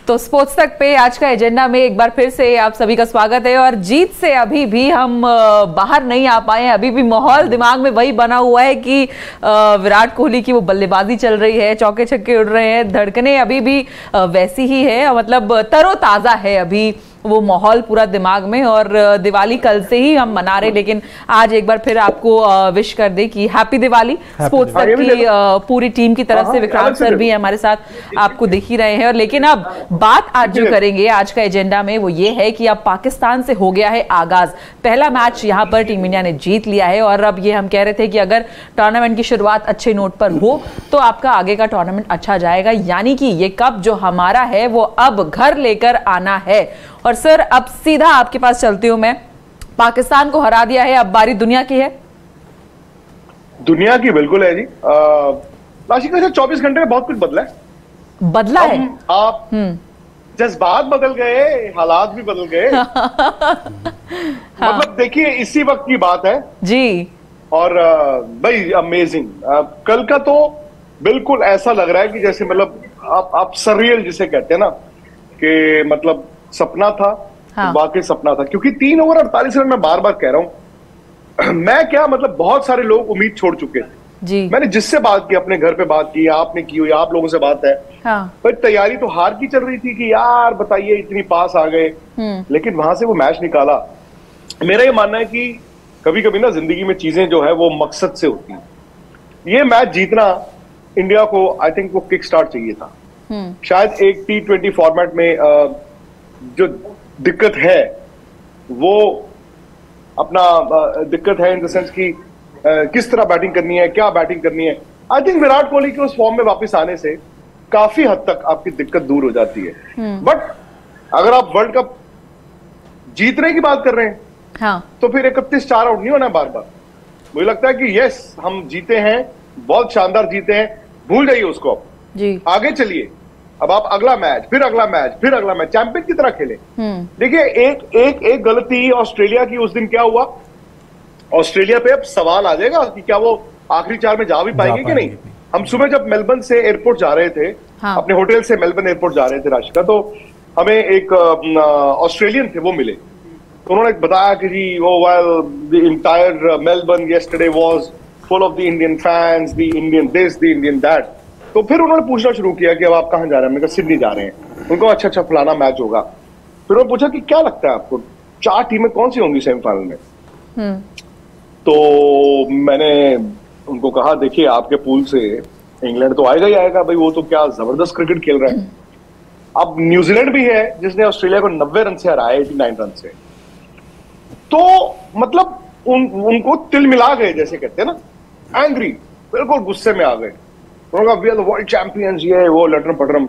तो स्पोर्ट्स तक पे आज का एजेंडा में एक बार फिर से आप सभी का स्वागत है। और जीत से अभी भी हम बाहर नहीं आ पाए हैं, अभी भी माहौल दिमाग में वही बना हुआ है कि विराट कोहली की वो बल्लेबाजी चल रही है, चौके छक्के उड़ रहे हैं, धड़कने अभी भी वैसी ही है, मतलब तरोताजा है अभी वो माहौल पूरा दिमाग में। और दिवाली कल से ही हम मना रहे, लेकिन आज एक बार फिर आपको विश कर दे कि हैप्पी दिवाली। स्पोर्ट्स तक की पूरी टीम की तरफ से विक्रांत सर भी हमारे साथ आपको दिख ही रहे हैं। और लेकिन अब बात आज जो करेंगे आज का एजेंडा में वो ये है कि अब पाकिस्तान से हो गया है आगाज। पहला मैच यहाँ पर टीम इंडिया ने जीत लिया है और अब ये हम कह रहे थे कि अगर टूर्नामेंट की शुरुआत अच्छे नोट पर हो तो आपका आगे का टूर्नामेंट अच्छा जाएगा, यानी कि ये कप जो हमारा है वो अब घर लेकर आना है। और सर अब सीधा आपके पास चलती हूं मैं, पाकिस्तान को हरा दिया है, अब बारी दुनिया की है। दुनिया की बिल्कुल है जी। राशिका से 24 घंटे में बहुत कुछ बदला है। आप जज्बात बदल गए, हालात भी बदल गए। मतलब देखिए इसी वक्त की बात है जी। और भाई अमेजिंग। कल का तो बिल्कुल ऐसा लग रहा है कि जैसे मतलब आप सरियल जिसे कहते हैं ना, कि मतलब सपना था। हाँ। वाकई सपना था, क्योंकि 3 ओवर 48 रन मैं बार बार कह रहा हूं। मैं क्या मतलब बहुत सारे लोग उम्मीद छोड़ चुके थे जी। मैंने जिससे बात की, अपने घर पे बात की, आपने की हुई, आप लोगों से बात है। हाँ। पर तैयारी तो हार की चल रही थी कि यार बताइए इतनी पास आ गए, लेकिन वहां से वो मैच निकाला। मेरा ये मानना है कि कभी कभी ना जिंदगी में चीजें जो है वो मकसद से होती है। ये मैच जीतना इंडिया को आई थिंक वो किक स्टार्ट चाहिए था। शायद एक T20 फॉर्मेट में जो दिक्कत है वो अपना दिक्कत है इन द सेंस कि किस तरह बैटिंग करनी है, क्या बैटिंग करनी है। आई थिंक विराट कोहली के उस फॉर्म में वापस आने से काफी हद तक आपकी दिक्कत दूर हो जाती है। बट अगर आप वर्ल्ड कप जीतने की बात कर रहे हैं, हाँ। तो फिर 31-4 आउट नहीं होना बार बार। मुझे लगता है कि यस हम जीते हैं, बहुत शानदार जीते हैं, भूल जाइए उसको, अब आगे चलिए। अब आप अगला मैच, फिर अगला मैच, फिर अगला मैच, चैंपियन की तरह खेले। देखिए एक गलती ऑस्ट्रेलिया की उस दिन क्या हुआ, ऑस्ट्रेलिया पे अब सवाल आ जाएगा कि क्या वो आखिरी 4 में जा भी पाएंगे कि नहीं। हम सुबह जब मेलबर्न से एयरपोर्ट जा रहे थे, हाँ। अपने होटल से मेलबर्न एयरपोर्ट जा रहे थे राशिका, तो हमें एक ऑस्ट्रेलियन थे, वो मिले। तो उन्होंने बताया कि जी वो the entire Melbourne yesterday was full of the Indian fans, the Indian this, the Indian that. तो फिर उन्होंने पूछना शुरू किया कि अब आप कहाँ जा रहे हैं। मैंने कहा सिडनी जा रहे हैं। उनको अच्छा फलाना मैच होगा। फिर उन्होंने पूछा कि क्या लगता है आपको 4 टीमें कौन सी होंगी सेमीफाइनल में। तो मैंने उनको कहा देखिए आपके पूल से इंग्लैंड तो आएगा ही आएगा भाई, वो तो क्या जबरदस्त क्रिकेट खेल रहा है। अब न्यूजीलैंड भी है जिसने ऑस्ट्रेलिया को 90 रन से हराया, 89 रन से। तो मतलब उनको तिल मिला गए जैसे कहते हैं ना, एंग्री, बिल्कुल गुस्से में आ गए। We are the world champions, ये वो लटरम पटरम।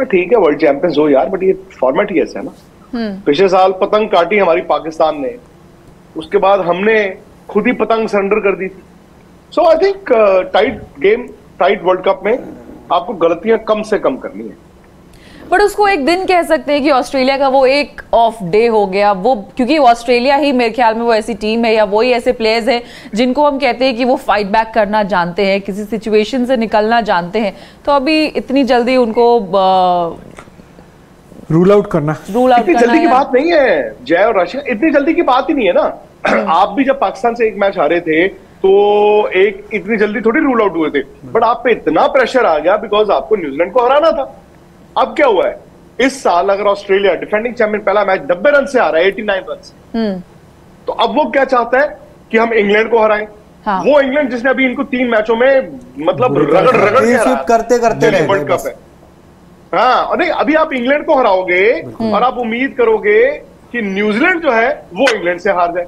ठीक है वर्ल्ड चैंपियंस हो यार, बट ये फॉर्मेट ही ऐसा है ना। पिछले साल पतंग काटी हमारी पाकिस्तान ने, उसके बाद हमने खुद ही पतंग सरेंडर कर दी थी। So I think tight game, tight world cup में आपको गलतियां कम से कम करनी है। बट उसको एक दिन कह सकते हैं कि ऑस्ट्रेलिया का वो एक ऑफ डे हो गया वो, क्योंकि ऑस्ट्रेलिया ही मेरे ख्याल में वो ऐसी टीम है या वो ही ऐसे प्लेयर्स हैं जिनको हम कहते हैं कि वो फाइट बैक करना जानते हैं, किसी सिचुएशन से निकलना जानते हैं। तो अभी इतनी जल्दी उनको रूल आउट करना इतनी जल्दी की बात नहीं है जय और राशिका, इतनी जल्दी की बात ही नहीं है ना। आप भी जब पाकिस्तान से एक मैच हारे थे तो एक इतनी जल्दी थोड़ी रूल आउट हुए थे, बट आप पे इतना प्रेशर आ गया बिकॉज आपको न्यूजीलैंड को हराना था। अब क्या हुआ है, इस साल अगर ऑस्ट्रेलिया डिफेंडिंग चैंपियन पहला मैच 90 रन से आ रहा है, 89 रन से, तो अब वो क्या चाहता है कि हम इंग्लैंड को हराएं। हाँ। वो इंग्लैंड जिसने अभी इनको 3 मैचों में मतलब रगड़ करते वर्ल्ड कप है। हाँ, और नहीं अभी आप इंग्लैंड को हराओगे और आप उम्मीद करोगे कि न्यूजीलैंड जो है वो इंग्लैंड से हार जाए।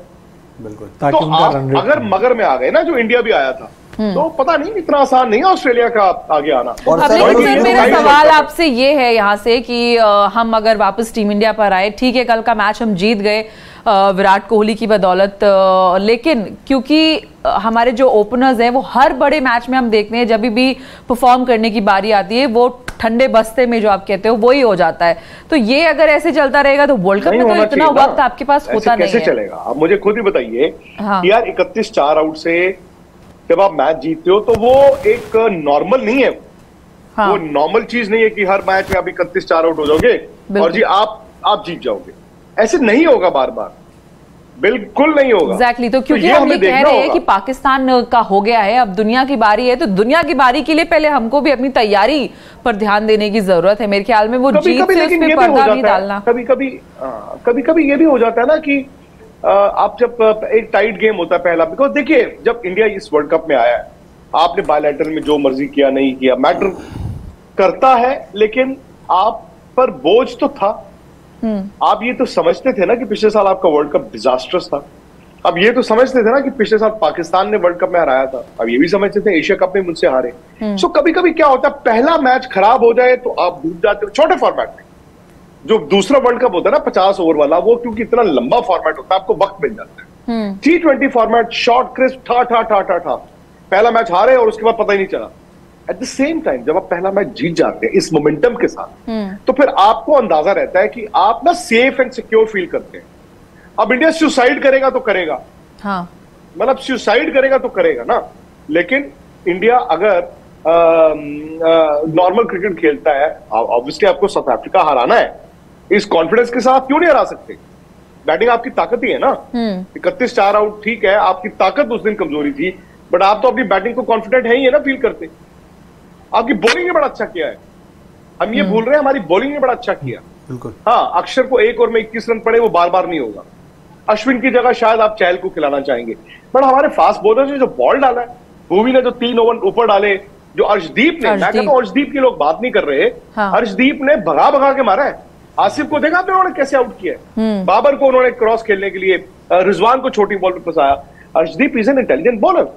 बिल्कुल। तो आप अगर मगर में आ गए ना, जो इंडिया भी आया था, तो पता नहीं इतना आसान नहीं है ऑस्ट्रेलिया का आगे आना। और सर मेरा सवाल आपसे ये है यहाँ से कि हम अगर वापस टीम इंडिया पर आए, ठीक है कल का मैच हम जीत गए विराट कोहली की बदौलत, लेकिन क्योंकि हमारे जो ओपनर्स हैं वो हर बड़े मैच में हम देखते हैं जब भी परफॉर्म करने की बारी आती है वो ठंडे बस्ते में जो आप कहते हो वही हो जाता है। तो ये अगर ऐसे चलता रहेगा तो वर्ल्ड कप में तो इतना वक्त आपके पास होता नहीं है। कैसे चलेगा आप मुझे खुद ही बताइए। हाँ। यार 31-4 आउट से जब आप मैच जीतते हो तो वो एक नॉर्मल नहीं है। हाँ। वो नॉर्मल चीज नहीं है कि हर मैच में आप 31-4 आउट हो जाओगे और जी आप जीत जाओगे। ऐसे नहीं होगा बार बार, बिल्कुल नहीं होगा। एग्जैक्टली तो क्योंकि हम ये कह रहे हैं कि पाकिस्तान का हो गया है, अब दुनिया की बारी है, तो दुनिया की बारी के लिए पहले हमको भी अपनी तैयारी पर ध्यान देने की जरूरत है। मेरे ख्याल में वो जीत से उस पे पर्दा नहीं डालना। कभी कभी ये भी हो जाता है ना कि आप जब एक टाइट गेम होता है पहला, बिकॉज देखिए जब इंडिया इस वर्ल्ड कप में आया है, आपने बायलैटरल में जो मर्जी किया नहीं किया मैटर करता है, लेकिन आप पर बोझ तो था। आप ये तो समझते थे ना कि पिछले साल आपका वर्ल्ड कप डिजास्टर्स था। अब ये तो समझते थे ना कि पिछले साल पाकिस्तान ने वर्ल्ड कप में हराया था। अब ये भी समझते थे एशिया कप में मुझसे हारे। सो कभी कभी क्या होता है, पहला मैच खराब हो जाए तो आप डूब जाते हो। छोटे फॉर्मेट में जो दूसरा वर्ल्ड कप होता है ना 50 ओवर वाला, वो क्योंकि इतना लंबा फॉर्मेट होता है, आपको वक्त मिल जाता है। T20 फॉर्मेट शॉर्ट क्रिस्प ठा पहला मैच हारे और उसके बाद पता ही नहीं चला। एट द सेम टाइम जब आप पहला मैच जीत जाते हैं इस मोमेंटम के साथ, तो फिर आपको अंदाजा रहता है कि आप ना सेफ एंड सिक्योर फील करते हैं। अब इंडिया सुसाइड करेगा तो करेगा, हाँ, मतलब सुसाइड करेगा तो करेगा ना, लेकिन इंडिया अगर नॉर्मल क्रिकेट खेलता है, ऑब्वियसली आपको साउथ अफ्रीका हराना है, इस कॉन्फिडेंस के साथ क्यों नहीं हरा सकते? बैटिंग आपकी ताकत ही है ना। 31-4 आउट ठीक है, आपकी ताकत उस दिन कमजोरी थी, बट आप तो अपनी बैटिंग को कॉन्फिडेंट है ही है ना, फील करते। आपकी बॉलिंग ने बड़ा अच्छा किया है, हम ये भूल रहे हैं, हमारी बॉलिंग ने बड़ा अच्छा किया। बिल्कुल। हाँ, अक्षर को एक ओवर में 21 रन पड़े, वो बार बार नहीं होगा। अश्विन की जगह शायद आप चहल को खिलाना चाहेंगे, बट हमारे फास्ट बॉलर ने जो बॉल डाला है, भूवी ने जो 3 ओवर ऊपर डाले, जो अर्शदीप ने, मैं कहता हूं अर्शदीप की लोग बात नहीं कर रहे। हाँ। अर्शदीप ने भगा भगा के मारा है। आसिफ को देखा आपने उन्होंने कैसे आउट किया है, बाबर को उन्होंने क्रॉस खेलने के लिए, रिजवान को छोटी बॉल पे फंसाया। Arshdeep is an intelligent bowler.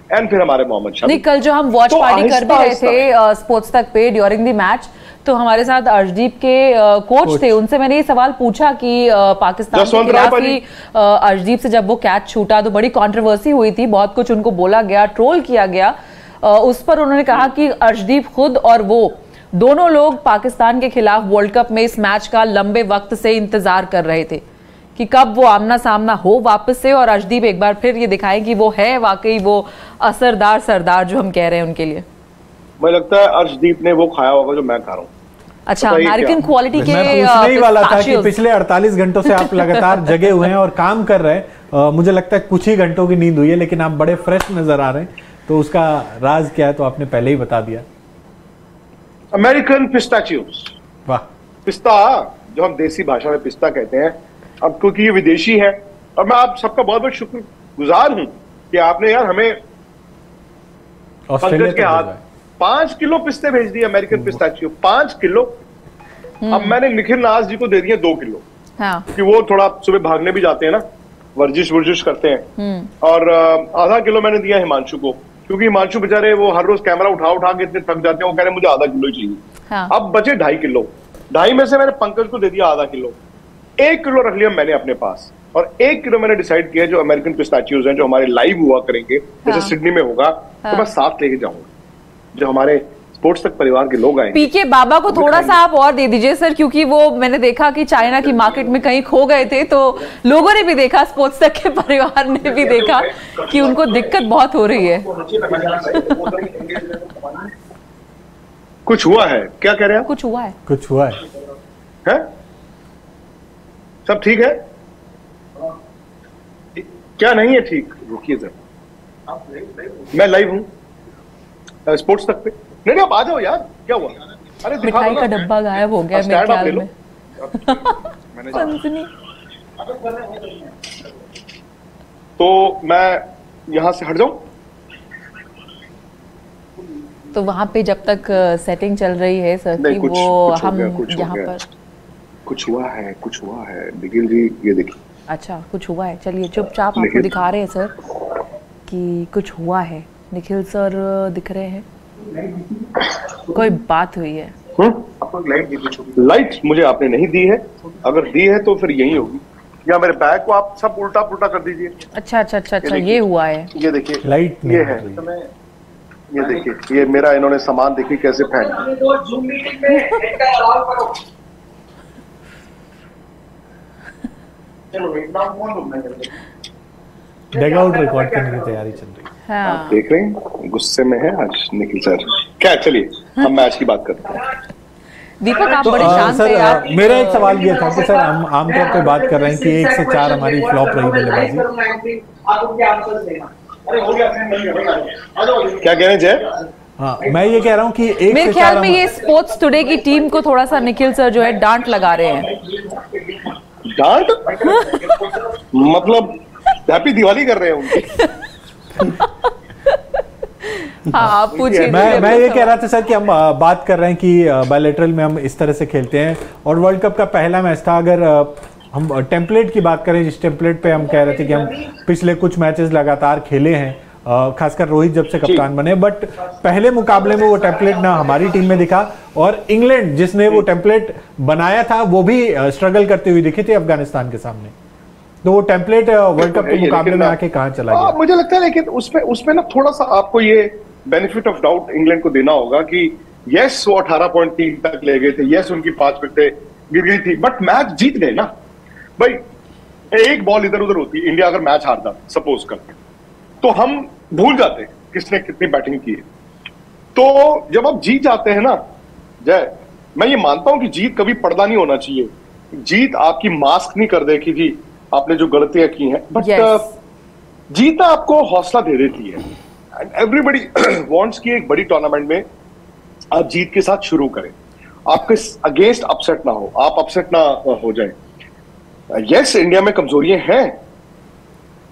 And फिर हमारे मोहम्मद शमी। नहीं, कल जो हम वॉच पार्टी कर भी रहे थे स्पोर्ट्स तक पे ड्यूरिंग द मैच, तो हमारे साथ अर्शदीप के कोच थे, उनसे मैंने ये सवाल पूछा कि पाकिस्तान के खिलाफ ही अर्शदीप से जब वो कैच छूटा तो बड़ी कंट्रोवर्सी हुई थी, बहुत कुछ उनको बोला गया, ट्रोल किया गया। उस पर उन्होंने कहा कि अर्शदीप खुद और वो दोनों लोग पाकिस्तान के खिलाफ वर्ल्ड कप में इस मैच का लंबे वक्त से इंतजार कर रहे थे कि कब वो आमना सामना हो वापस से, और अर्शदीप एक बार फिर ये दिखाए कि वो है वाकई वो असरदार सरदार जो हम कह रहे हैं उनके लिए। मुझे लगता है अर्शदीप ने वो खाया होगा जो मैं खा रहा हूँ। अच्छा, अमेरिकन क्वालिटी के मैं पूछने ही वाला था कि पिछले 48 घंटों से आप लगातार जगे हुए हैं और काम कर रहे हैं। मुझे लगता है कुछ ही घंटों की नींद हुई है, लेकिन आप बड़े फ्रेश नजर आ रहे हैं, तो उसका राज क्या है तो आपने पहले ही बता दिया। अमेरिकन पिस्ताचियोस, वाह। पिस्ता जो हम देसी भाषा में पिस्ता कहते हैं, अब क्योंकि ये विदेशी है, और मैं आप सबका बहुत बहुत शुक्रगुजार हूं कि आपने यार हमें पंकज के हाथ 5 किलो पिस्ते भेज दिए, अमेरिकन पिस्ताचियो 5 किलो। अब मैंने निखिल नाज जी को दे दिए 2 किलो, कि वो थोड़ा सुबह भागने भी जाते हैं ना, वर्जिश करते हैं। और आधा किलो मैंने दिया हिमांशु को, क्योंकि हिमांशु बेचारे वो हर रोज कैमरा उठा के इतने थक जाते हैं, वो कह रहे मुझे आधा किलो चाहिए। हाँ। अब बचे 2.5 किलो, 2.5 में से मैंने पंकज को दे दिया आधा किलो, 1 किलो रख लिया मैंने अपने पास, और 1 किलो मैंने डिसाइड किया जो अमेरिकन पिस्ताचियोज हैं, जो हमारे लाइव हुआ करेंगे, जैसे सिडनी में होगा, तो मैं साथ लेके जाऊंगा, जो हमारे स्पोर्ट्स तक परिवार के लोग आए। पीके बाबा को थोड़ा सा आप और दे दीजिए सर, क्योंकि वो मैंने देखा कि चाइना की मार्केट में कहीं खो गए थे, तो लोगों ने भी देखा, स्पोर्ट्स तक के परिवार ने भी देखा कि उनको दिक्कत बहुत हो रही है। कुछ हुआ है? क्या कह रहे हैं? कुछ हुआ है? कुछ हुआ है? है? सब ठीक है? क्या नहीं है ठीक? रुकिए जरा, मैं लाइव हूं स्पोर्ट्स तक पे। नहीं आप आ जाओ यार, क्या हुआ? अरे मिठाई का डब्बा गायब हो गया मेरे ख्याल में। तो मैं यहां से हट जाऊं? तो वहां पे जब तक सेटिंग चल रही है सर की, वो हम यहाँ पर कुछ हुआ है निखिल जी, ये देखिए। अच्छा, कुछ हुआ है, चलिए चुपचाप आपको दिखा रहे हैं सर कि कुछ हुआ है। निखिल सर दिख रहे हैं, कोई बात हुई है। लाइट मुझे आपने नहीं दी है, अगर दी है तो फिर यही होगी, या मेरे बैग को आप सब उल्टा पुल्टा कर दीजिए। अच्छा, ये हुआ है। ये देखिए लाइट ये है, ये देखिए, ये मेरा इन्होंने सामान देखिए कैसे फेंक। डग आउट रिकॉर्ड करने की तैयारी चल रही है। हाँ। आप देख रहे हैं गुस्से में है आज निखिल सर। क्या, चलिए हम मैच की बात करते हैं। दीपक आप बड़े शांत सर, थे यार। मेरा एक सवाल ये था कि सर हम आमतौर पे बात कर रहे हैं कि 1 से 4 हमारी फ्लॉप रही बल्लेबाजी। क्या कह रहे हैं जय? हाँ, मैं ये कह रहा हूँ कि 1 मेरे से ख्याल 4 में ये स्पोर्ट्स टुडे की टीम को थोड़ा सा निखिल सर जो है डांट लगा रहे हैं। डांट? मतलब हैप्पी दिवाली कर रहे हैं उनकी। हाँ आप पूछिए। मैं ये कह रहा था सर कि हम बात कर रहे हैं कि बायलैटरल में हम इस तरह से खेलते हैं और वर्ल्ड कप का पहला मैच था। अगर हम टेम्पलेट की बात करें, जिस टेम्पलेट पे हम कह रहे थे कि हम पिछले कुछ मैचेस लगातार खेले हैं, खासकर रोहित जब से कप्तान बने, बट पहले मुकाबले में वो टेम्पलेट ना हमारी टीम में दिखा और इंग्लैंड जिसने वो टेम्पलेट बनाया था वो भी स्ट्रगल करती हुई दिखी थी अफगानिस्तान के सामने। तो वो टेम्पलेट वर्ल्ड कप के मुकाबले में आके कहां चला गया? मुझे लगता है लेकिन उसमें ना थोड़ा सा आपको ये बेनिफिट ऑफ डाउट इंग्लैंड को देना होगा कि यस वो 18.3 तक ले गए थे, यस उनकी 5 विकेटें गिर गई थी, बट मैच जीत गए ना भाई। एक बॉल इधर उधर होती, इंडिया अगर मैच हारता सपोज करते तो हम भूल जाते किसने कितनी बैटिंग की है। तो जब आप जीत जाते हैं ना जय, मैं ये मानता हूं कि जीत कभी पर्दा नहीं होना चाहिए। जीत आपकी मास्क नहीं कर दे कि जी आपने जो गलतियां की हैं, बट जीतना आपको हौसला दे देती है। एंड एवरीबडी वांट्स कि एक बड़ी टूर्नामेंट में आप जीत के साथ शुरू करें, आपके अगेंस्ट अपसेट ना हो, आप अपसेट ना हो जाए। यस इंडिया में कमजोरियां हैं,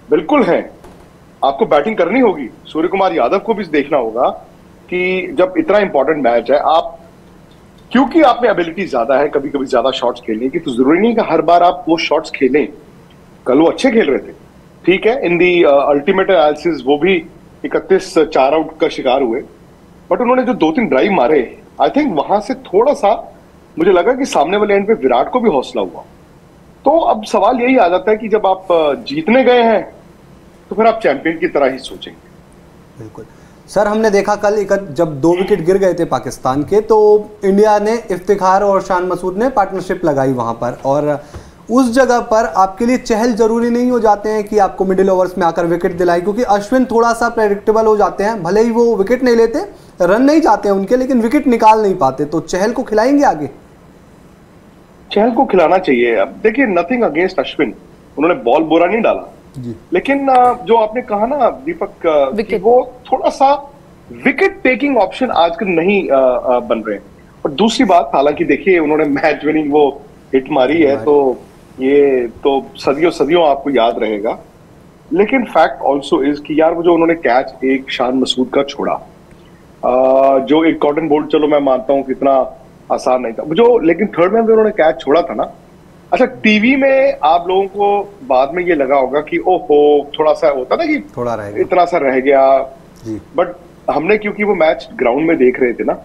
बिल्कुल हैं। आपको बैटिंग करनी होगी, सूर्य कुमार यादव को भी देखना होगा कि जब इतना इंपॉर्टेंट मैच है, आप क्योंकि आप में एबिलिटी ज्यादा है कभी कभी ज्यादा शॉट्स खेलने की, तो जरूरी नहीं कि हर बार आप वो शॉट्स खेलें। कल वो अच्छे खेल रहे थे, ठीक है, इन दी अल्टीमेट एनालिसिस वो भी 31 4 आउट का शिकार हुए, बट उन्होंने जो 2-3 ड्राइव मारे, आई थिंक वहां से थोड़ा सा मुझे लगा कि सामने वाले एंड पे विराट को भी हौसला हुआ। तो अब सवाल यही आ जाता है कि जब आप जीतने गए हैं तो फिर आप चैंपियन की तरह ही सोचेंगे। बिल्कुल सर, हमने देखा कल जब 2 विकेट गिर गए थे पाकिस्तान के, तो इंडिया ने इफ्तिखार और शान मसूद ने पार्टनरशिप लगाई वहां पर, और उस जगह पर आपके लिए चहल जरूरी नहीं हो जाते हैं कि आपको मिडिल ओवर्स में आकर विकेट दिलाए, क्योंकि अश्विन थोड़ा सा प्रेडिक्टेबल हो जाते हैं, भले ही वो विकेट नहीं लेते, रन नहीं जाते हैं उनके, लेकिन विकेट निकाल नहीं पाते। तो चहल को खिलाएंगे आगे? चहल को खिलाना चाहिए। अब देखिए, नथिंग अगेंस्ट अश्विन, उन्होंने बॉल बुरा नहीं डाला जी। लेकिन जो आपने कहा ना दीपक कि वो थोड़ा सा विकेट टेकिंग ऑप्शन आजकल नहीं बन रहे हैं। और दूसरी बात, हालांकि देखिए उन्होंने मैच विनिंग वो हिट मारी है, तो ये तो सदियों सदियों आपको याद रहेगा। लेकिन फैक्ट ऑल्सो इज कि यार वो जो उन्होंने कैच एक शान मसूद का छोड़ा, जो एक कॉटन बोल्ट, चलो मैं मानता हूं कितना आसान नहीं था जो, लेकिन थर्ड मैन में उन्होंने कैच छोड़ा था ना। अच्छा, टीवी में आप लोगों को बाद में ये लगा होगा कि ओहो थोड़ा सा होता ना कि थोड़ा रह गया, इतना सा रह गया, बट हमने क्योंकि वो मैच ग्राउंड में देख रहे थे ना,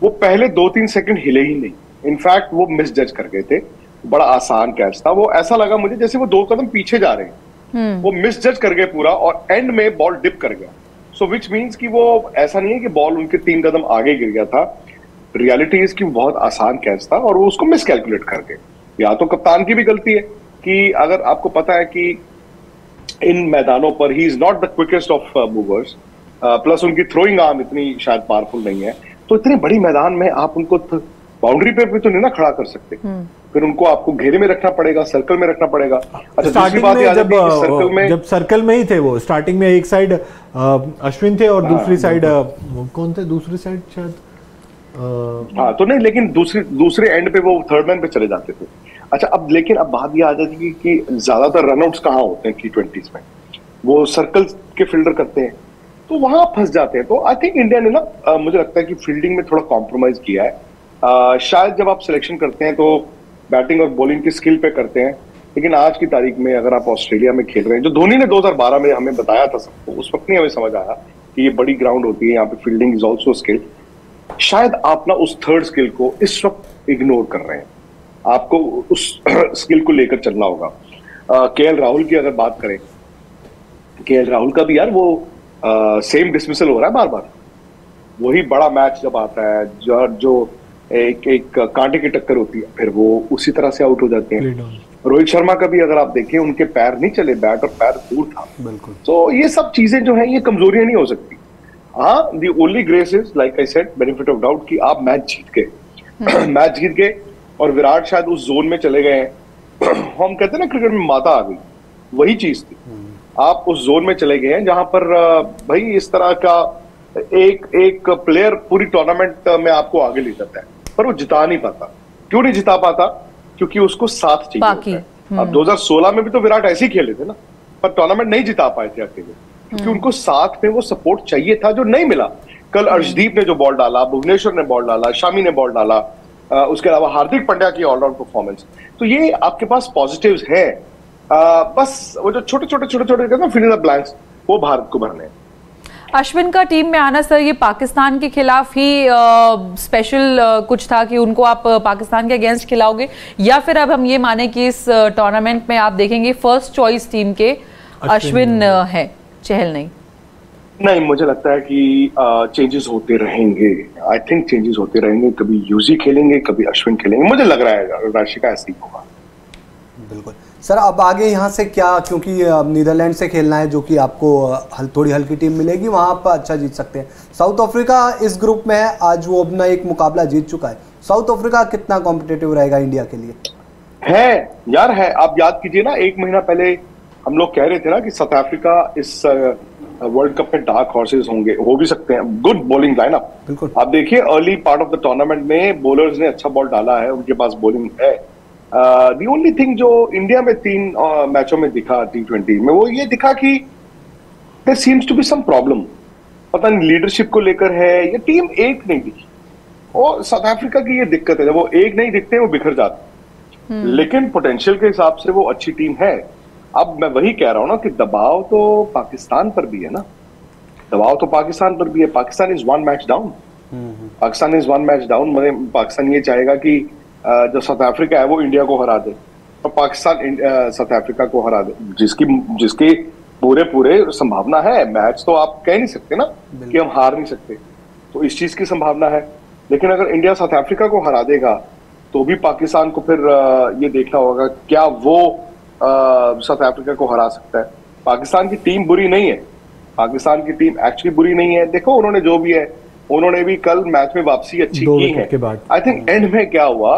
वो पहले 2-3 सेकंड हिले ही नहीं। इनफैक्ट वो मिस जज कर गए थे, बड़ा आसान कैच था वो। ऐसा लगा मुझे जैसे वो 2 कदम पीछे जा रहे हैं, वो मिस जज कर गए पूरा, और एंड में बॉल डिप कर गया। सो विच मीन्स कि वो ऐसा नहीं है कि बॉल उनके 3 कदम आगे गिर गया था। रियलिटी इज कि बहुत आसान कैच था और वो उसको मिस कैलकुलेट कर गए। या तो कप्तान की भी गलती है कि अगर आपको पता है कि इन मैदानों पर he is not the quickest of movers, plus उनकी थ्रोइंग आर्म इतनी शायद पावरफुल नहीं है, तो इतने बड़ी मैदान में आप उनको बाउंड्री पे भी तो नहीं ना खड़ा कर सकते, फिर उनको आपको घेरे में रखना पड़ेगा, सर्कल में रखना पड़ेगा। अच्छा, स्टार्टिंग में जब सर्कल में ही थे वो, स्टार्टिंग में एक साइड अश्विन थे और दूसरी साइड कौन थे, दूसरी साइड शायद हाँ, तो नहीं, लेकिन दूसरे एंड पे वो थर्ड मैन पे चले जाते थे। अच्छा, अब लेकिन अब बात ये आ जाती है कि ज्यादातर रनआउट्स कहाँ होते हैं T20s में, वो सर्कल के फील्डर करते हैं, तो वहां फंस जाते हैं। तो आई थिंक इंडिया ने ना मुझे लगता है कि फील्डिंग में थोड़ा कॉम्प्रोमाइज किया है। शायद जब आप सिलेक्शन करते हैं तो बैटिंग और बॉलिंग की स्किल पे करते हैं, लेकिन आज की तारीख में अगर आप ऑस्ट्रेलिया में खेल रहे हैं, जो धोनी ने 2012 में हमें बताया था सबको, उस वक्त नहीं हमें समझ आया कि ये बड़ी ग्राउंड होती है, यहाँ पे फील्डिंग इज ऑल्सो स्किल। शायद आप ना उस थर्ड स्किल को इस वक्त इग्नोर कर रहे हैं, आपको उस स्किल को लेकर चलना होगा। केएल राहुल की अगर बात करें, केएल राहुल का भी यार वो सेम डिसमिसल हो रहा है बार बार। वही बड़ा मैच जब आता है, जो एक कांटे की टक्कर होती है, फिर वो उसी तरह से आउट हो जाते हैं। रोहित शर्मा का भी अगर आप देखें, उनके पैर नहीं चले, बैट और पैर दूर था। बिल्कुल। तो ये सब चीजें जो है ये कमजोरियां नहीं हो सकती। हाँ, the only grace is like I said, benefit of doubt, कि आप मैच जीत गए मैच जीत गए और विराट शायद उस जोन में चले गए हैं हम कहते हैं ना क्रिकेट में माता आ गई, वही चीज थी। आप उस जोन में चले गए हैं जहां पर भाई इस तरह का एक प्लेयर पूरी टूर्नामेंट में आपको आगे ले जाता है, पर वो जिता नहीं पाता। क्यों नहीं जिता पाता? क्योंकि उसको साथ चाहिए होता है। अब 2016 में भी तो विराट ऐसे ही खेले थे ना, पर टूर्नामेंट नहीं जिता पाए थे अकेले, क्योंकि उनको साथ में वो सपोर्ट चाहिए था जो नहीं मिला। कल अर्शदीप ने जो बॉल डाला, भुवनेश्वर ने बॉल डाला, शामी ने बॉल डाला, उसके अलावा हार्दिक पांड्या की ऑलराउंड परफॉर्मेंस, तो ये आपके पास पॉजिटिव्स है। बस वो जो छोटे कहते हैं फिल इन द ब्लैंक्स, वो भारत को भरने हैं। अश्विन का टीम में आना सर, ये पाकिस्तान के खिलाफ ही स्पेशल कुछ था कि उनको आप पाकिस्तान के अगेंस्ट खिलाओगे, या फिर अब हम ये माने कि इस टूर्नामेंट में आप देखेंगे फर्स्ट चॉइस टीम के अश्विन है, चहल नहीं? नहीं, मुझे लगता है कि चेंजेस होते रहेंगे। आई थिंक चेंजेस होते रहेंगे, कभी यूजी खेलेंगे, कभी अश्विन खेलेंगे। मुझे लग रहा है राशि का ऐसे ही होगा। बिल्कुल सर। अब आगे यहाँ से क्या, क्योंकि नीदरलैंड से खेलना है जो कि आपको थोड़ी हल्की टीम मिलेगी, वहाँ आप अच्छा जीत सकते हैं। साउथ अफ्रीका इस ग्रुप में है, आज वो अपना एक मुकाबला जीत चुका है। साउथ अफ्रीका कितना कॉम्पिटिटिव रहेगा इंडिया के लिए? है यार, है। आप याद कीजिए ना, 1 महीना पहले हम लोग कह रहे थे ना कि साउथ अफ्रीका इस वर्ल्ड कप में डार्क हॉर्सेस होंगे, हो भी सकते हैं। Good bowling lineup. बिल्कुल। आप देखिए early part of the tournament में बॉलर्स ने अच्छा बॉल डाला है, उनके पास बॉलिंग है। दी ओनली थिंग जो इंडिया में 3 मैचों में दिखा T20 में, वो ये दिखा कि there seems to be some problem. पता नहीं लीडरशिप को लेकर है, ये टीम एक नहीं दिखी। और साउथ अफ्रीका की ये दिक्कत है, जब वो एक नहीं दिखते वो बिखर जाते। लेकिन पोटेंशियल के हिसाब से वो अच्छी टीम है। अब मैं वही कह रहा हूं ना कि दबाव तो पाकिस्तान पर भी है ना, दबाव तो पाकिस्तान पर भी है। Pakistan is 1 match down. Pakistan is 1 match down. मतलब पाकिस्तान ये चाहेगा कि जो साउथ अफ्रीका है वो इंडिया को हरा दे, और पाकिस्तान साउथ अफ्रीका को हरा दे, जिसकी पूरे संभावना है। मैच तो आप कह नहीं सकते ना कि हम हार नहीं सकते, तो इस चीज की संभावना है। लेकिन अगर इंडिया साउथ अफ्रीका को हरा देगा तो भी पाकिस्तान को फिर ये देखना होगा क्या वो साउथ अफ्रीका को हरा सकता है। पाकिस्तान की टीम बुरी नहीं है, पाकिस्तान की टीम एक्चुअली बुरी नहीं है। देखो उन्होंने जो भी है, उन्होंने भी कल मैच में वापसी अच्छी की है। आई थिंक एंड में क्या हुआ,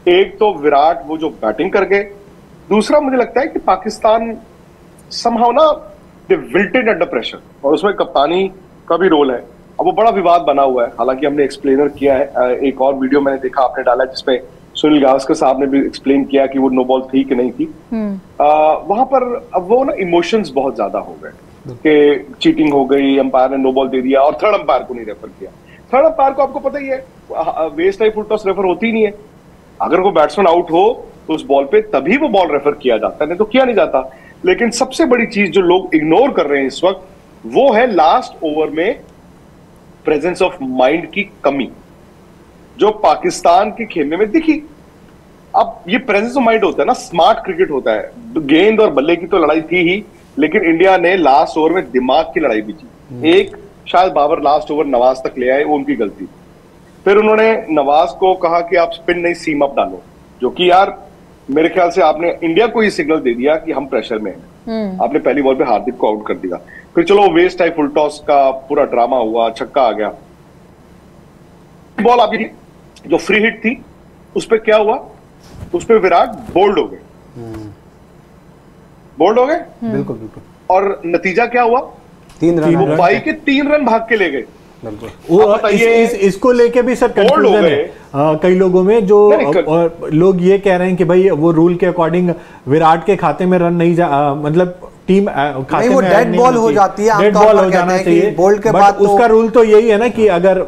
एक तो विराट वो जो बैटिंग कर गए, दूसरा मुझे लगता है कि पाकिस्तान समहाउ ना दे विल्टेड अंडर प्रेशर, और उसमें कप्तानी का भी रोल है। अब वो बड़ा विवाद बना हुआ है, हालांकि हमने एक्सप्लेनर किया है। एक और वीडियो मैंने देखा आपने डाला जिसमें सुनील गावस्कर साहब ने भी एक्सप्लेन किया कि वो नो बॉल थी कि नहीं थी। वहां पर अब वो ना इमोशंस बहुत ज्यादा हो गए कि चीटिंग हो गई, अंपायर ने नो बॉल दे दिया और थर्ड अंपायर को नहीं रेफर किया। थर्ड अंपायर को आपको पता ही है, waist type full toss refer होती ही नहीं है। अगर कोई बैट्समैन आउट हो तो उस बॉल पे तभी वो बॉल रेफर किया जाता है, नहीं तो किया नहीं जाता। लेकिन सबसे बड़ी चीज जो लोग इग्नोर कर रहे हैं इस वक्त, वो है लास्ट ओवर में प्रेजेंस ऑफ माइंड की कमी, जो पाकिस्तान के खेलने में दिखी। अब ये प्रेजेंस ऑफ माइंड होता है ना, स्मार्ट क्रिकेट होता है। गेंद और बल्ले की तो लड़ाई थी ही, लेकिन इंडिया ने लास्ट ओवर में दिमाग की लड़ाई भी की। एक शायद बाबर लास्ट ओवर नवाज तक ले आए, वो उनकी गलती। फिर उन्होंने नवाज को कहा कि आप स्पिन नहीं सीम अप डालो, जो कि यार मेरे ख्याल से आपने इंडिया को ये सिग्नल दे दिया कि हम प्रेशर में हैं। आपने पहली बॉल पे हार्दिक को आउट कर दिया। फिर चलो वेस्ट टाइप फुल टॉस का पूरा ड्रामा हुआ, छक्का आ गया। बॉल आपकी जो फ्री हिट थी उस पर क्या हुआ, उस पर विराट बोल्ड हो गए, बोल्ड हो गए। बिल्कुल बिल्कुल। और नतीजा क्या हुआ, 3 रन। वो बाई के 3 रन भाग के ले गए। इसको लेके भी सर कंफ्यूजन है कई लोगों में, जो लोग ये कह रहे हैं कि भाई वो रूल के अकॉर्डिंग विराट के खाते में रन नहीं मतलब टीम खाते में वो डेड बॉल हो जाती है, डेड बॉल हो जाना चाहिए। बोल्ड के बाद उसका रूल तो यही है ना कि अगर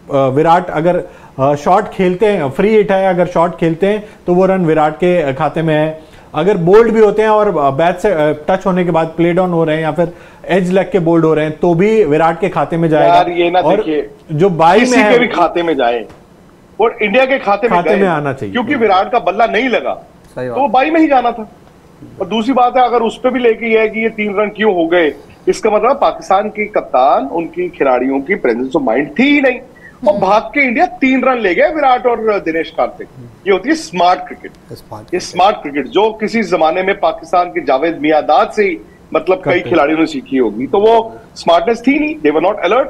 विराट अगर शॉट खेलते हैं, फ्री हिट है, अगर शॉट खेलते हैं तो वो रन विराट के खाते में है। अगर बोल्ड भी होते हैं और बैट से टच होने के बाद प्ले डाउन हो रहे हैं या फिर एज लग के बोल्ड हो रहे हैं तो भी विराट के खाते में जाएगा। यार ये ना और जो बाई में है भी खाते में जाए, और इंडिया के खाते में आना चाहिए, क्योंकि विराट का बल्ला नहीं लगा तो वो बाई में ही जाना था। और दूसरी बात है, अगर उस पर भी लेके है कि ये 3 रन क्यों हो गए, इसका मतलब पाकिस्तान के कप्तान, उनकी खिलाड़ियों की प्रेजेंस ऑफ माइंड थी ही नहीं। और भाग के इंडिया 3 रन ले गए विराट और दिनेश कार्तिक। ये होती है स्मार्ट क्रिकेट। ये स्मार्ट क्रिकेट जो किसी जमाने में पाकिस्तान के जावेद मियांदाद से ही मतलब कई खिलाड़ियों ने सीखी होगी, तो वो स्मार्टनेस थी नहीं, दे वर नॉट अलर्ट।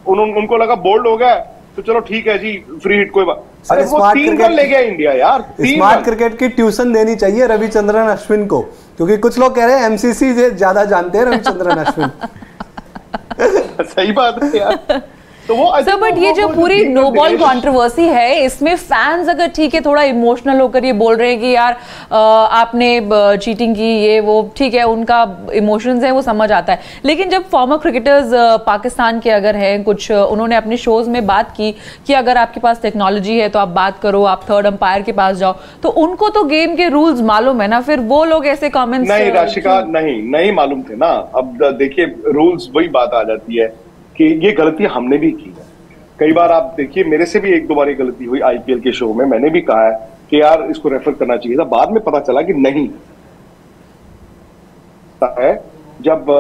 उनको लगा बोल्ड हो गया तो चलो ठीक है जी, फ्री हिट कोई बात। अरे वो 3 रन ले गया इंडिया यार। स्मार्ट क्रिकेट की ट्यूशन देनी चाहिए रविचंद्रन अश्विन को, क्योंकि कुछ लोग कह रहे हैं एमसीसी से ज्यादा जानते हैं रविचंद्रन अश्विन। सही बात है यार। तो वो सर बट ये जो पूरी नो बॉल कंट्रोवर्सी है, इसमें फैंस अगर ठीक है थोड़ा इमोशनल होकर ये बोल रहे हैं कि यार आपने चीटिंग की, ये वो ठीक है, उनका इमोशंस है वो समझ आता है, लेकिन जब फॉर्मर क्रिकेटर्स पाकिस्तान के अगर हैं कुछ, उन्होंने अपने शोज में बात की कि अगर आपके पास टेक्नोलॉजी है तो आप बात करो, आप थर्ड अंपायर के पास जाओ, तो उनको तो गेम के रूल्स मालूम है ना, फिर वो लोग ऐसे कॉमेंट्स नहीं राशिका नहीं मालूम थे ना। अब देखिए रूल्स वही बात आ जाती है कि ये गलती हमने भी की है कई बार। आप देखिए मेरे से भी 1-2 बार गलती हुई आईपीएल के शो में, मैंने भी कहा है कि यार इसको रेफर करना चाहिए था, बाद में पता चला कि नहीं है। जब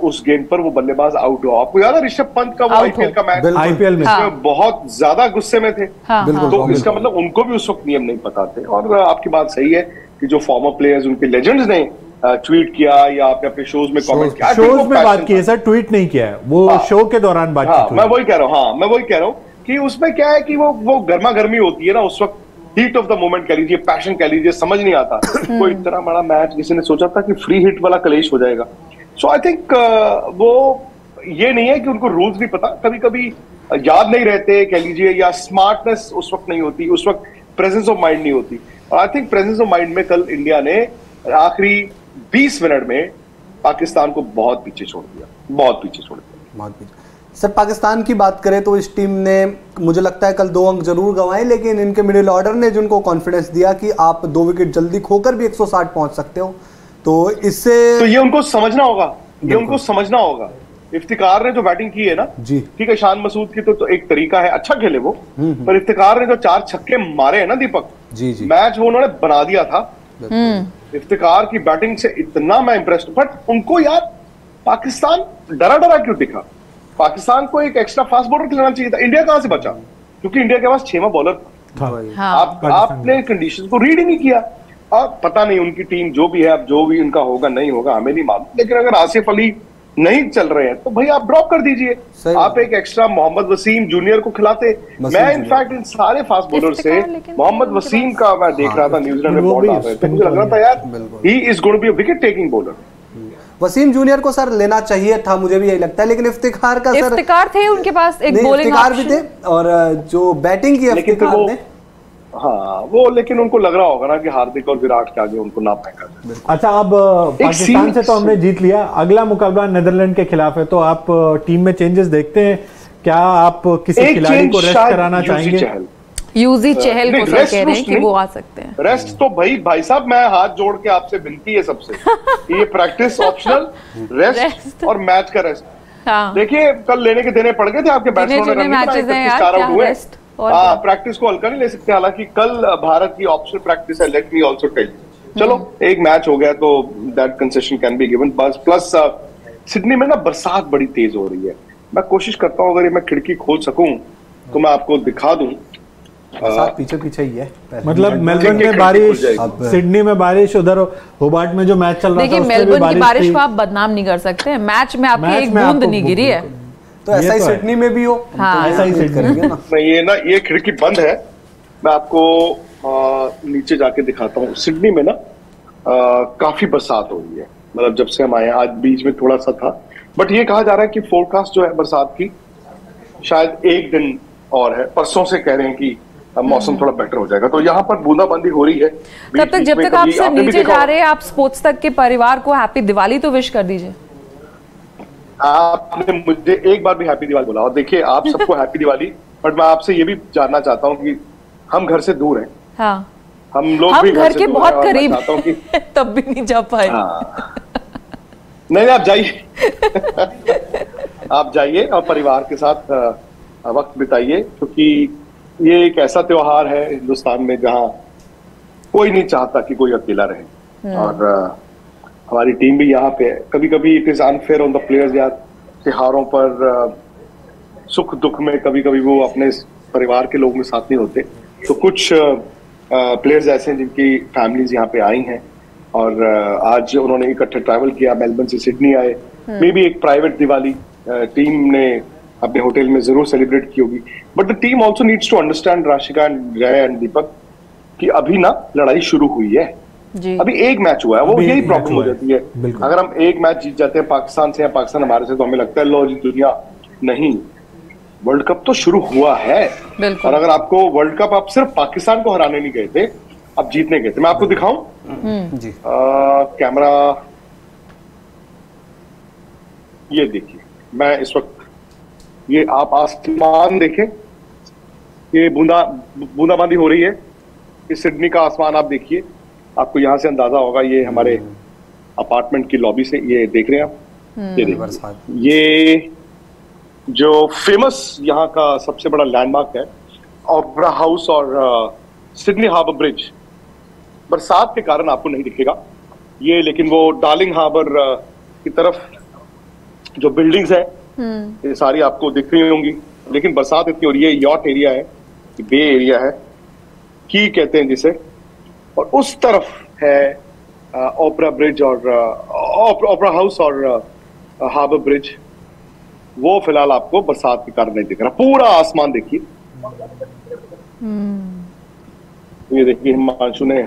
उस गेंद पर वो बल्लेबाज आउट हुआ, आपको याद है ऋषभ पंत का वो आईपीएल का मैच, आईपीएल में बहुत ज्यादा गुस्से में थे। तो इसका मतलब उनको भी उस वक्त नियम नहीं पता थे। और आपकी बात सही है कि जो फॉर्मर प्लेयर्स, उनके लेजेंड्स ने ट्वीट किया या आपने अपने शोज में कमेंट किया, शोज में बात की है सर, ट्वीट नहीं किया है, वो शो के दौरान बात की। मैं वही कह रहा हूँ कि उसमें क्या है कि वो गर्मा गर्मी होती है ना उस वक्त, हीट ऑफ द मोमेंट कह लीजिए, पैशन कह लीजिए, समझ नहीं आता। कोई इतना बड़ा मैच किसी ने सोचा था कि फ्री हिट वाला कलेश हो जाएगा। सो आई थिंक वो ये नहीं है कि उनको रूल्स नहीं पता, कभी कभी याद नहीं रहते कह लीजिए, या स्मार्टनेस उस वक्त नहीं होती, उस वक्त प्रेजेंस ऑफ माइंड नहीं होती। और I think presence of mind में कल इंडिया ने आखिरी 20 मिनट में पाकिस्तान को बहुत पीछे छोड़ दिया, बहुत पीछे। सर पाकिस्तान की बात करें तो इस टीम ने मुझे लगता है कल 2 अंक जरूर गंवाए, लेकिन इनके मिडिल ऑर्डर ने जिनको कॉन्फिडेंस दिया कि आप 2 विकेट जल्दी खोकर भी 160 पहुंच सकते हो, तो इससे तो ये उनको समझना होगा। इफ्तिकार ने जो बैटिंग की है ना जी, ठीक है, शान मसूद की तो एक तरीका है, अच्छा खेले वो, पर इफ्तिकार ने जो 4 छक्के मारे हैं ना दीपक जी, मैच वो उन्होंने बना दिया था। इफ्तिकार की बैटिंग से इतना मैं इंप्रेस्ड। बट उनको यार पाकिस्तान डरा क्यों दिखा? पाकिस्तान को एक एक्स्ट्रा फास्ट बॉलर खिलाना चाहिए था। इंडिया कहां से बचा? क्योंकि इंडिया के पास 6वां बॉलर था। आपने कंडीशंस को रीड ही नहीं किया। और पता नहीं उनकी टीम जो भी है, अब जो भी उनका होगा नहीं होगा हमें नहीं मालूम, लेकिन अगर आसिफ अली नहीं चल रहे हैं तो भाई आप ड्रॉप कर दीजिए। आप एक एक्स्ट्रा मोहम्मद वसीम जूनियर को खिलाते। मैं इनफैक्ट इन सारे फास्ट बॉलर से मोहम्मद वसीम का मैं देख रहा था, न्यूजीलैंड में बॉल डाल रहे थे, मुझे लग रहा था यार he is going to be a wicket taking bowler. Wasim junior को सर लेना चाहिए था, मुझे भी यही लगता है, लेकिन इफ्तिखार का सर इफ्तिकार थे उनके पास एक बॉलिंग ऑप्शन भी थे, और जो बैटिंग की इफ्तिखार ने, हाँ वो, लेकिन उनको लग रहा होगा ना कि हार्दिक और विराट के आगे उनको ना फेंका जाए। अच्छा, अब पाकिस्तान से तो हमने जीत लिया, अगला मुकाबला नीदरलैंड के खिलाफ है, तो आप टीम में चेंजेस देखते हैं क्या? आप किसी खिलाड़ी को रेस्ट कराना चाहेंगे? यूजी चहल को सर कह रहे हैं कि वो आ सकते हैं। रेस्ट तो भाई साहब मैं हाथ जोड़ के आपसे विनती है सबसे, ये प्रैक्टिस ऑप्शनल, रेस्ट और मैच का रेस्ट। देखिए कल लेने के देने पड़ गए थे आपके बैट्समैन, प्रैक्टिस को हल्का नहीं ले सकते। हालांकि कल भारत की ऑप्शनल प्रैक्टिस है, let me also tell you. चलो एक मैच हो गया तो that concession can be given. Plus Sydney में ना बरसात बड़ी तेज हो रही है। मैं कोशिश करता हूँ अगर ये मैं खिड़की खोल सकूं तो मैं आपको दिखा दूं। पीछे ही है, मतलब मेलबर्न में बारिश, सिडनी में बारिश, उधर होबार्ट में जो मैच चल रहा था देखिए मेलबर्न की बारिश को आप बदनाम नहीं कर सकते। मैच में आपकी एक बूंद नहीं गिरी है, तो ऐसा ही सिडनी में भी हो। हाँ, ऐसा ही करेंगे ना। ये खिड़की बंद है, मैं आपको नीचे जाके दिखाता हूँ। सिडनी में ना काफी बरसात हो रही है, मतलब जब से हम आए, आज बीच में थोड़ा सा था, बट ये कहा जा रहा है कि फोरकास्ट जो है बरसात की शायद 1 दिन और है। परसों से कह रहे हैं कि मौसम थोड़ा बेटर हो जाएगा, तो यहाँ पर बूंदाबांदी हो रही है। तब तक जब तक आप सर नीचे जा रहे हैं, आप स्पोर्ट्स तक के परिवार को हैप्पी दिवाली तो विश कर दीजिए। आपने मुझे एक बार भी हैप्पी दिवाली बोला, और देखिए आप सबको हैप्पी दिवाली, बट मैं आपसे ये भी जानना चाहता हूँ कि हम घर से दूर हैं। हाँ, हम लोग भी घर के बहुत करीब हैं, तब भी नहीं जा पाए। नहीं आप जाइए आप जाइए और परिवार के साथ वक्त बिताइए, क्योंकि ये एक ऐसा त्योहार है हिंदुस्तान में जहाँ कोई नहीं चाहता कि कोई अकेला रहे। और हमारी टीम भी यहाँ पे है। कभी कभी it is unfair on the players यार, त्योहारों पर सुख दुख में कभी कभी वो अपने परिवार के लोगों के साथ नहीं होते। तो कुछ प्लेयर्स ऐसे हैं जिनकी फैमिलीज यहाँ पे आई हैं और आज उन्होंने इकट्ठे ट्रैवल किया, मेलबर्न से सिडनी आए। मे बी एक प्राइवेट दिवाली टीम ने अपने होटल में जरूर सेलिब्रेट की होगी, but the team also needs to understand, Rashika and Jay and Deepak, कि अभी ना लड़ाई शुरू हुई है जी। अभी एक मैच हुआ है, वो यही प्रॉब्लम हो जाती है। अगर हम एक मैच जीत जाते हैं पाकिस्तान से या पाकिस्तान हमारे से, तो हमें लगता है लो जी दुनिया, नहीं, वर्ल्ड कप तो शुरू हुआ है। और अगर आपको वर्ल्ड कप आप सिर्फ पाकिस्तान को हराने नहीं गए थे, आप जीतने गए थे। मैं आपको दिखाऊं जी, कैमरा ये देखिए, मैं इस वक्त ये आप आसमान देखें, ये बूंदाबांदी हो रही है। इस सिडनी का आसमान आप देखिए, आपको यहां से अंदाजा होगा, ये हमारे अपार्टमेंट की लॉबी से ये देख रहे हैं आप। ये देखिए, ये जो फेमस यहाँ का सबसे बड़ा लैंडमार्क है ओपेरा हाउस और सिडनी हार्बर ब्रिज, बरसात के कारण आपको नहीं दिखेगा ये, लेकिन वो डार्लिंग हार्बर की तरफ जो बिल्डिंग्स है ये सारी आपको दिख रही होंगी, लेकिन बरसात इतनी हो रही है। यॉट एरिया है, बे एरिया है, की कहते हैं जिसे, और उस तरफ है ओपेरा ब्रिज और ओपेरा हाउस और हार्बर ब्रिज। वो फिलहाल आपको बरसात के कारण नहीं दिख रहा। पूरा आसमान देखिए, ये देखिए हिमांशु ने,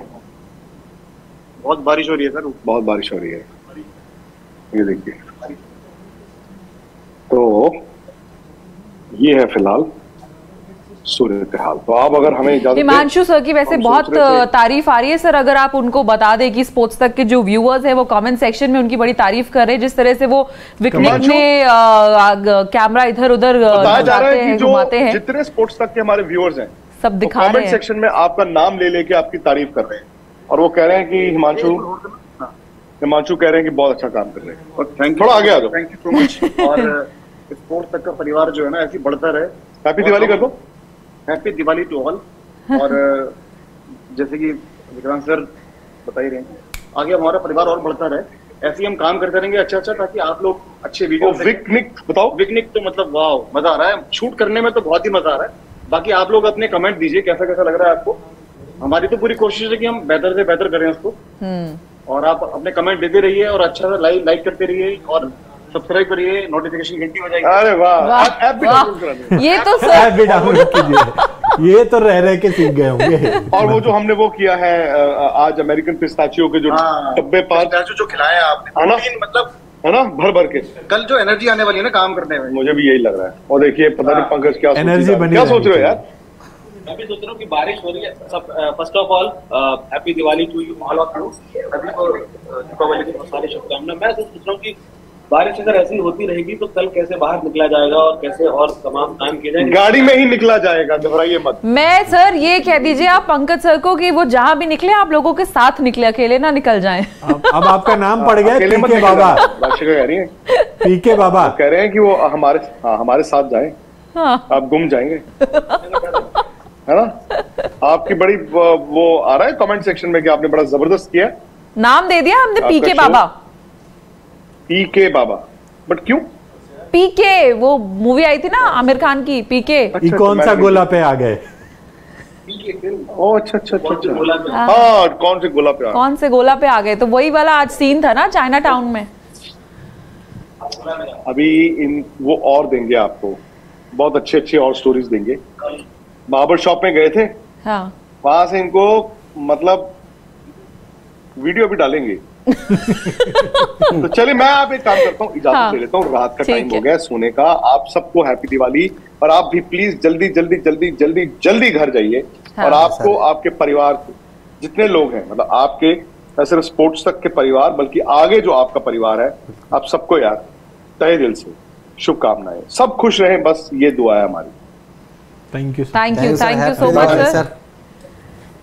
बहुत बारिश हो रही है सर, बहुत बारिश हो रही है, ये देखिए। तो ये है फिलहाल सूरत हाल। तो आप अगर हमें इजाजत, हिमांशु सर की वैसे बहुत तारीफ आ रही है सर, अगर आप उनको बता दें कि स्पोर्ट्स तक के जो व्यूअर्स हैं वो कमेंट सेक्शन में उनकी बड़ी तारीफ कर रहे हैं, जिस तरह से वो विकेट में कैमरा इधर उधर घुमाते हैं। जितने स्पोर्ट्स तक के हमारे व्यूअर्स हैं सब दिखा रहे हैं, कमेंट सेक्शन में आपका नाम ले लेके आपकी तारीफ कर रहे हैं, और वो कह रहे हैं कि हिमांशु कह रहे हैं कि बहुत अच्छा काम कर रहे हैं। और थैंक यू, थोड़ा आगे आ जाओ, थैंक यू सो मच। और स्पोर्ट्स तक का परिवार जो है ना ऐसी बढ़ता रहे। हैप्पी दिवाली कर दो, हैप्पी दिवाली टू ऑल। और जैसे कि विक्रांत सर बता ही रहे हैं, आगे हमारा परिवार और बढ़ता रहे, ऐसे ही हम काम करते रहेंगे अच्छा, ताकि आप लोग अच्छे वीडियो। विकनिक बताओ। विकनिक तो मतलब वाह, मजा आ रहा है, शूट करने में तो बहुत ही मजा आ रहा है। बाकी आप लोग अपने कमेंट दीजिए, कैसा कैसा लग रहा है आपको। हमारी तो पूरी कोशिश है कि हम बेहतर से बेहतर करें उसको, और आप अपने कमेंट देते रहिए और अच्छा सा लाइक करते रहिए और सब्सक्राइब करिए, नोटिफिकेशन घंटी हो जाएगी। अरे वाह, ऐप भी डाउनलोड करा दो। ये तो ऐप भी डाउनलोड कीजिए, ये तो रह के सीख गए होंगे। और वो जो हमने वो किया है आज अमेरिकन पिस्ताचियो के जो डब्बे 5 जो खिलाए आपने, मतलब है ना, भर भर के, कल जो एनर्जी आने वाली है ना काम करने में, मुझे भी यही लग रहा है। और देखिए पता नहीं पंकज क्या एनर्जी बनी, क्या सोच रहे हो यार? मैं भी सोच रहा हूँ कि बारिश हो रही है। सब first of all happy Diwali to you all of you. अभी तो दीपावली की बहुत सारी शुभकामनाएं। मैं सोच रहा हूँ कि बारिश अगर ऐसी होती रहेगी तो कल कैसे बाहर निकला जाएगा और कैसे और तमाम काम किए जाएंगे। गाड़ी में ही निकला जाएगा, घबराइए मत। मैं सर ये कह दीजिए आप पंकज सर को कि वो जहां भी निकले आप लोगों के साथ निकले, अकेले ना निकल जाएं। अब आपका नाम पड़ गया पीके बाबा। कह रही है पीके बाबा कह रहे हैं कि वो हमारे साथ जाएं। आप गुम जाएंगे, है ना। आपकी बड़ी वो आ रहा है कमेंट सेक्शन में कि आपने बड़ा जबरदस्त किया, नाम दे दिया हमने पीके बाबा। पीके बाबा, बट क्यों पीके? वो मूवी आई थी ना आमिर खान की, पीके। अच्छा, कौन सा गोला पे आ गए? ओ अच्छा अच्छा अच्छा, हाँ कौन से गोला पे कौन से गोला पे आ गए, तो वही वाला आज सीन था ना चाइना टाउन में। अभी वो और देंगे आपको, बहुत अच्छे अच्छे और स्टोरीज देंगे। बार्बर शॉप में गए थे, हाँ, वहां से इनको मतलब वीडियो भी डालेंगे। तो चलिए मैं आप एक काम करता हूँ, इजाजत ले लेता हूँ, रात का टाइम हो गया सोने का। आप सबको हैप्पी दिवाली, और आप भी प्लीज जल्दी जल्दी जल्दी जल्दी जल्दी घर जाइए। और आपको आपके परिवार जितने लोग हैं, मतलब आपके न सिर्फ स्पोर्ट्स तक के परिवार बल्कि आगे जो आपका परिवार है, आप सबको यार तहे दिल से शुभकामनाएं। सब खुश रहें, बस ये दुआ है हमारी। Thank you so much sir.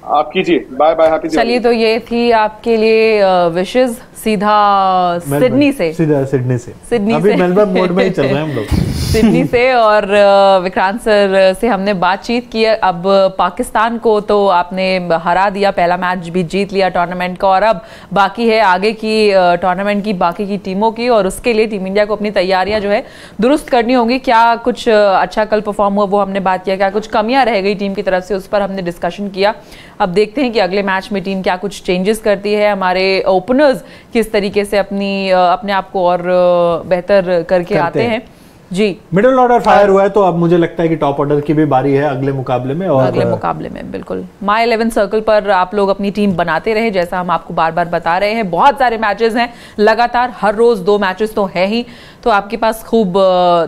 आप कीजिए, बाय बाय, हैप्पी। चलिए, तो ये थी आपके लिए विशेष सीधा सिडनी से अभी मेलबर्न मोड में ही चल रहे हैं हम लोग। सिडनी से। और विक्रांत सर से हमने बातचीत की। अब पाकिस्तान को तो आपने हरा दिया, पहला मैच भी जीत लिया टूर्नामेंट का, और अब बाकी है आगे की टूर्नामेंट की बाकी की टीमों की, और उसके लिए टीम इंडिया को अपनी तैयारियां जो है दुरुस्त करनी होगी। क्या कुछ अच्छा कल परफॉर्म हुआ वो हमने बात किया, क्या कुछ कमियां रह गई टीम की तरफ से उस पर हमने डिस्कशन किया। अब देखते हैं कि अगले मैच में टीम क्या कुछ चेंजेस करती है, हमारे ओपनर्स किस तरीके से अपने आप को और बेहतर करके आते हैं। जी, मिडिल ऑर्डर फायर हुआ है, तो अब मुझे लगता है कि टॉप ऑर्डर की भी बारी है अगले मुकाबले में। और अगले मुकाबले में बिल्कुल माई 11 सर्कल पर आप लोग अपनी टीम बनाते रहे, जैसा हम आपको बार बार बता रहे हैं। बहुत सारे मैचेस हैं लगातार, हर रोज 2 मैचेस तो है ही, तो आपके पास खूब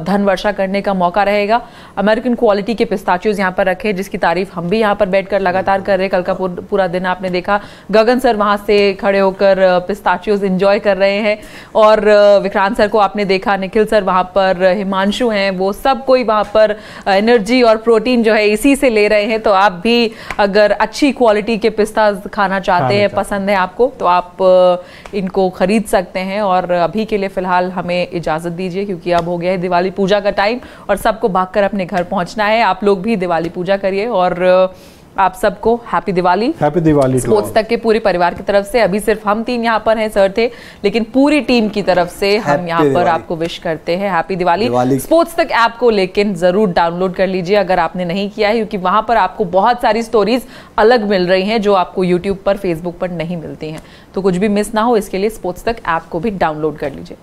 धन वर्षा करने का मौका रहेगा। अमेरिकन क्वालिटी के पिस्ताचियोज यहाँ पर रखे, जिसकी तारीफ हम भी यहाँ पर बैठकर लगातार कर रहे हैं। कल का पूरा दिन आपने देखा, गगन सर वहां से खड़े होकर पिस्ताचियोज एंजॉय कर रहे हैं, और विक्रांत सर को आपने देखा, निखिल सर वहां पर, हिमांशु हैं, वो सब कोई वहां पर एनर्जी और प्रोटीन जो है इसी से ले रहे हैं। तो आप भी अगर अच्छी क्वालिटी के पिस्ता खाना चाहते हैं, पसंद है आपको, तो आप इनको खरीद सकते हैं। और अभी के लिए फिलहाल हमें इजाजत दीजिए, क्योंकि अब हो गया है दिवाली पूजा का टाइम और सबको भागकर अपने घर पहुंचना है। आप लोग भी दिवाली पूजा करिए, और आप सबको happy Diwali. Happy Diwali sports तक के पूरे परिवार की तरफ से। अभी सिर्फ हम 3 यहाँ पर हैं, सर थे, लेकिन पूरी टीम की तरफ से हम यहाँ पर आपको विश करते हैं हैप्पी दिवाली। स्पोर्ट्स तक ऐप को लेकिन जरूर डाउनलोड कर लीजिए अगर आपने नहीं किया है, क्योंकि वहां पर आपको बहुत सारी स्टोरीज अलग मिल रही हैं जो आपको यूट्यूब पर, फेसबुक पर नहीं मिलती हैं। तो कुछ भी मिस ना हो, इसके लिए स्पोर्ट्स तक ऐप को भी डाउनलोड कर लीजिए।